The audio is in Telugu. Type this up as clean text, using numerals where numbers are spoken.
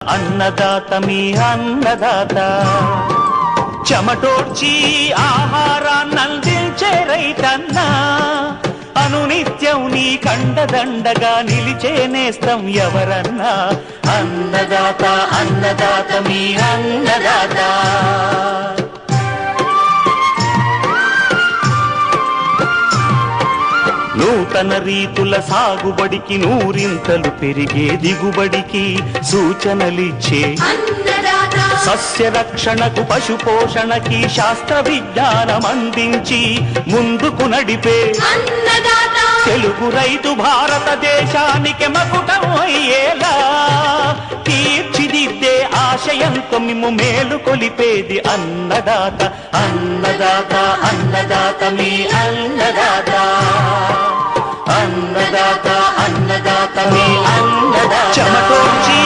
అన్నదాత మీ అన్నదాత చెమటోడ్చి ఆహారాన్నందించే రైతన్నా అనునిత్యం నీ కండదండగా నిలిచే నేస్తం ఎవరన్నా అన్నదాత అన్నదాత మీ అన్నదాత నూతన రీతుల సాగుబడికి నూరింతలు పెరిగే దిగుబడికి సూచనలిచ్చే సస్య రక్షణకు పశు పోషణకి శాస్త్ర విజ్ఞానం అందించి ముందుకు నడిపే తెలుగు రైతు భారతదేశానికి మకుటం అయ్యేలా తీర్చిదిద్దే ఆశయంతో మిమ్ము మేలు కొలిపేది అన్నదాత అన్నదాత అన్నదాత మీ అన్నదాత అన్నదాత అన్నదాత మీ అన్నదాత చెమటోర్చి